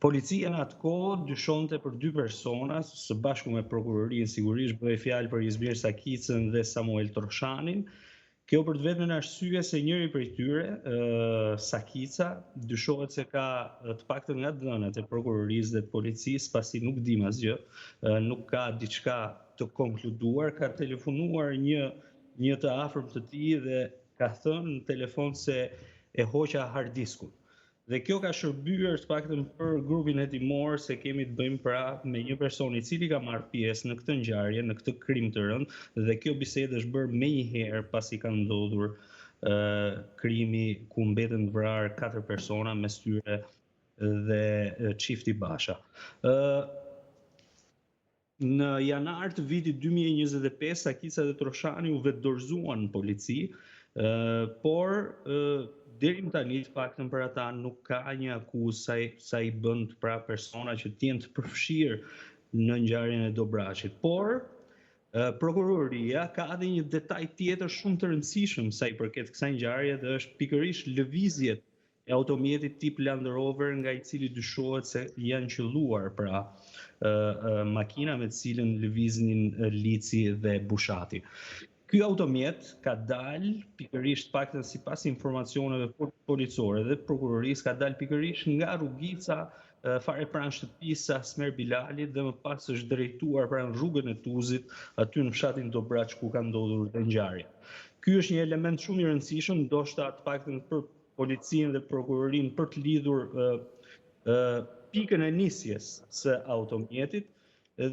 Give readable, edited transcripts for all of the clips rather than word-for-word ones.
Policia në atë kohë dyshonte për 2 persona, së bashku me prokurorinë sigurisht bëhej fjalë për Izmir Sakicën dhe Samuel Troshanin. Kjo për të vetën arsye se njëri prej tyre, Sakica, dyshohet se ka të paktën nga dhënat e prokurorisë dhe të policisë, pasi nuk dim asgjë, nuk ka diçka të konkluduar, ka telefonuar një të afërm të tij dhe ka thënë në telefon se e hoqa hard diskun. Dhe kjo ka shërbyer të paktën për grupin hetimor se kemi të bëjmë pra me një person i cili ka marrë pjesë në këtë ngjarje, në këtë krim të rënd, dhe kjo bisedë është bërë menjëherë pasi ka ndodhur krimi ku mbeten të vrarë 4 persona, mes tyre dhe çifti Basha. Në janar të vitit 2025, Sakica dhe Troshani u vetëdorëzuan në polici, por deri më tani të paktën për ata nuk ka një akuzë sa i bën pra persona që të jenë të përfshirë në ngjarjen e Dobraçit. Por prokuroria ka edhe një detaj tjetër shumë të rëndësishëm sa i përket kësaj ngjarje, dhe është pikërisht lëvizjet e automjetit tip Land Rover nga i cili dyshohet se janë qelluar pra makina me të cilën lëviznin Lici dhe Bushati. Ky automjet ka dalë pikërisht paktën sipas informacioneve policore dhe prokurorisë ka dalë pikërisht nga rrugica fare pranë shtëpisë Asmer Bilalit dhe më pas është drejtuar pranë rrugën e Tuzit aty në fshatin Dobraç ku ka ndodhur ngjarja. Ky është një element shumë i rëndësishëm, ndoshta të paktën për policinë dhe prokurorinë për të lidhur pikën e nisjes së automjetit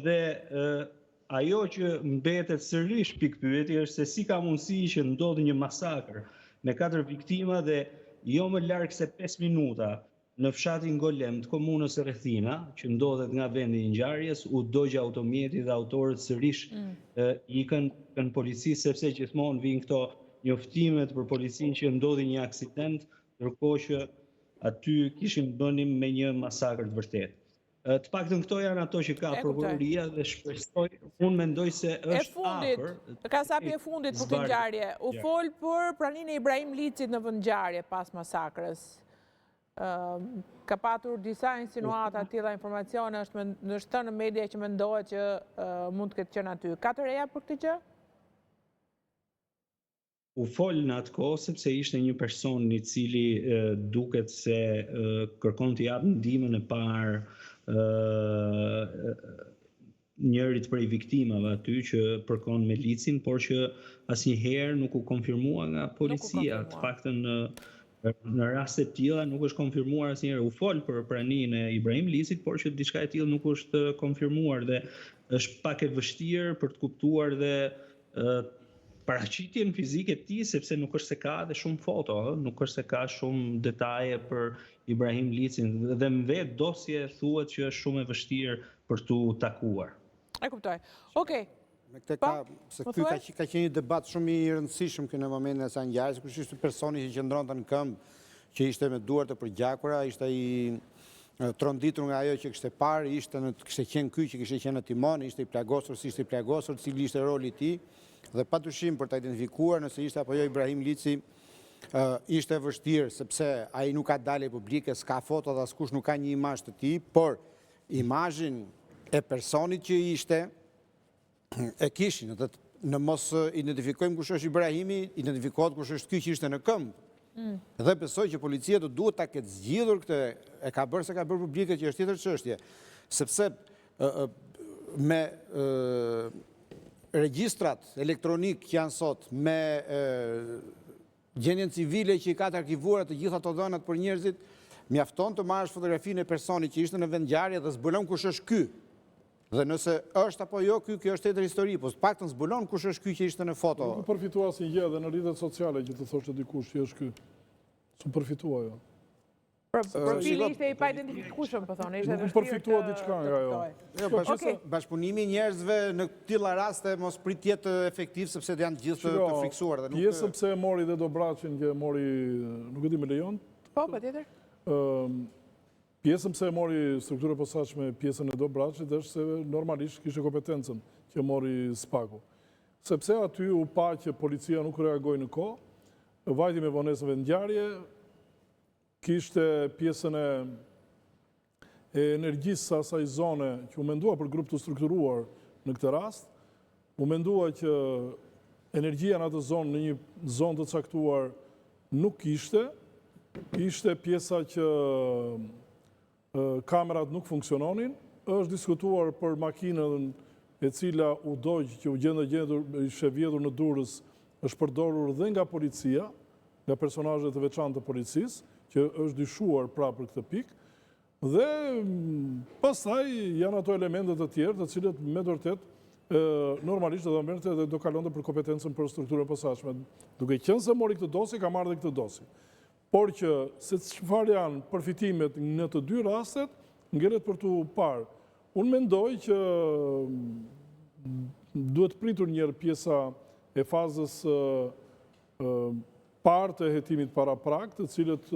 dhe ajo që mbetet sërish pikpyetje është se si ka mundësi që ndodhi një masakër me 4 viktima dhe jo më larg se 5 minuta në fshatin Golem të komunës së Rrethina, që ndodhet nga vendi i ngjarjes, u dogj automjeti dhe autorët sërish ikën në polici, sepse gjithmonë vijnë këto njoftimet për policinë që ndodhi një aksident, ndërkohë që aty kishim bënim me një masakër të vërtetë. Të paktën këto janë ato që ka prokuroria dhe shpresoj, unë mendoj se është afër. Kasapi e fundit për këtë ngjarje, u fol për praninë e Ibrahim Licit në vend ngjarje pas masakrës. Ka patur disa insinuata të tilla informacione, është thënë në media që mendohet që mund të ketë qenë aty. Ka të reja për këtë gjë? U fol në atë kohë sepse ishte një person i cili duket se kërkon të japë ndihmën e parë njërit prej viktimave aty që përkon me Licin, por që asnjëherë nuk u konfirmua nga policia. Të paktën në raste të tilla nuk është konfirmuar asnjëherë. U fol për praninë e Ibrahim Licit, por që diçka e tillë nuk është konfirmuar dhe është pak e vështirë për të kuptuar dhe paraqitjen fizike të tij, sepse nuk është se ka dhe shumë foto, nuk është se ka shumë detaje për Ibrahim Licin dhe në vetë dosje thuhet që është shumë e vështirë për t'u takuar. E kuptoj. Okej. Me këtë se ky ka qenë një debat shumë i rëndësishëm këtu në momentin e asaj ngjarjes, kush ishte personi që qëndronte në këmbë, që ishte me duart e përgjakura, ishte i tronditur nga ajo që kishte parë, kishte qenë ky që kishte qenë në timon, ishte i plagosur, si ishte i plagosur, cili ishte roli i tij. Dhe patyshim për ta identifikuar nëse ishte apo jo Ibrahim Lici, ishte vështirë sepse ai nuk ka dalje publike, s'ka foto dhe askush nuk ka një imazh të tij, por imazhin e personit që ishte e kishin. Në mos identifikojmë kush është Ibrahimi, identifikohet kush është ky që ishte në këmbë. Dhe besoj që policia do duhet ta ketë zgjidhur këtë, e ka bërë se ka bërë publike, që është tjetër çështje, sepse me regjistrat elektronik që janë sot, me gjendjen civile që i ka të arkivuar të gjitha ato dhënat për njerëzit, mjafton të marrësh fotografinë e personit që ishte në vend ngjarje dhe zbulon kush është ky. Dhe nëse është apo jo ky, kjo është tjetër histori, po paktën zbulon kush është ky që ishte në foto. Nuk përfitua asnjë gjë dhe në rrjetet sociale që të thoshte dikush që është ky. S'u përfitua ajo. Profili ishte i pa identifikueshëm, po thonë, ishte nuk përfitua diçka nga ajo. Bashkëpunimi i njerëzve në tilla raste mos prit të jetë efektiv sepse janë të gjithë të friksuar dhe nuk. Pjesën pse e mori dhe Dobraçin, që e mori, nuk e di me lejon? Po, patjetër. Pjesën pse e mori strukturë e posaçme pjesën e Dobraçit është se normalisht kishte kompetencën që mori Spaku. Sepse aty u pa që policia nuk reagoi në kohë, vajti me vonesëve ngjarje, kishte pjesën e energjisë së asaj zone që u mendua për grup të strukturuar në këtë rast, u mendua që energjia në atë zonë, në një zonë të caktuar, nuk ishte pjesa që kamerat nuk funksiononin, është diskutuar për makinën e cila u dojgjë që u gjendur, ishte vjedhur në Durrës, është përdorur dhe nga policia, nga personazhet e veçantë të policisë, që është dyshuar pra për këtë pikë, dhe pastaj janë ato elementet të tjerë, të cilët me vërtet normalisht dhe do kalonte për kompetencën për strukturën e posaçme. Duke qenë se mori këtë dosje, ka marrë dhe këtë dosje. Por që se çfarë janë përfitimet në të dy rastet, ngelet për të parë. Unë mendoj që duhet pritur njërë pjesa e fazës parë të hetimit para prag, të cilët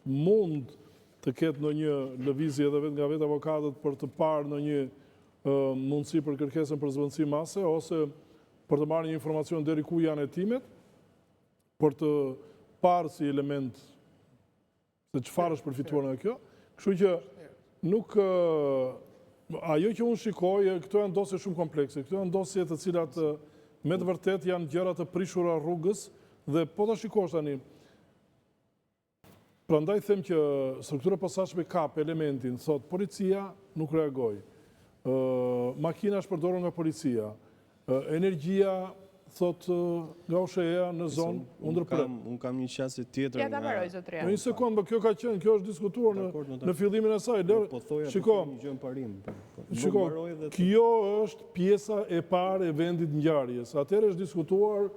mund të ketë në një lëvizje edhe vetë nga vetë avokatët për të parë në një mundësi për kërkesën për zëvendësi mase, ose për të marrë një informacion deri ku janë hetimet, për të parë si element se çfarë është përfituar nga kjo. Kështu që nuk ajo që unë shikoj, këto janë dosje shumë komplekse, këto janë dosje të cilat me të vërtet janë gjëra të prishura rrugës dhe po ta shikosh tani. Prandaj them që struktura posaçme kap elementin, thot policia nuk reagoi. Makina është përdorur nga policia. Energjia thot nga OSHE-ja në zonë undërprer. Unë kam një qasje tjetër. Ja ta mbaroj zotria. Një sekundë, kjo ka qenë, kjo është diskutuar në fillimin e saj. Shiko, kjo është pjesa e parë e vendit ngjarjes. Atëherë është diskutuar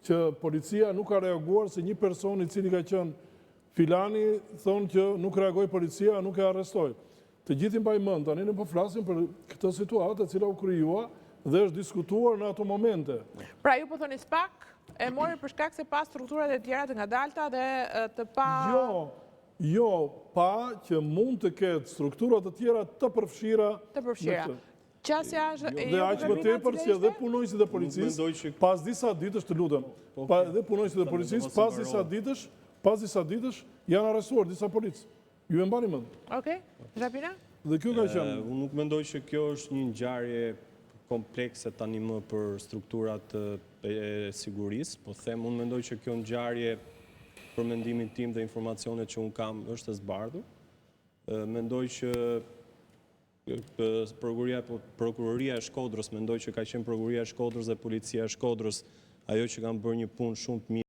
që policia nuk ka reaguar se një person i cili ka qenë filani thonë që nuk reagoi policia, nuk e arrestoi. Të gjithë mbaj mend, tani ne po flasim për këtë situatë e cila u krijua dhe është diskutuar në ato momente. Pra ju po thoni SPAK e mori për shkak se pa strukturat e tjera të ngadalta dhe të pa... Jo, pa që mund të ketë strukturat të tjera të përfshira. Të përfshira. Qasja është... Dhe aq më tepër që edhe punonjësit e policisë, pas disa ditësh të lutem, edhe punonjësit e policisë, pas disa ditësh janë arrestuar disa policë. Ju e mbani mend. Okej, Zhapina? Dhe kjo ka qenë. Unë nuk mendoj që kjo është një ngjarje komplekse tani më për strukturat e sigurisë, po them unë mendoj që kjo ngjarje për mendimin tim dhe informacionet që unë kam është e zbardhur. Mendoj që prokuroria e Shkodrës, mendoj që ka qenë prokuroria e Shkodrës dhe policia e Shkodrës ajo që kanë bërë një punë shumë të mirë.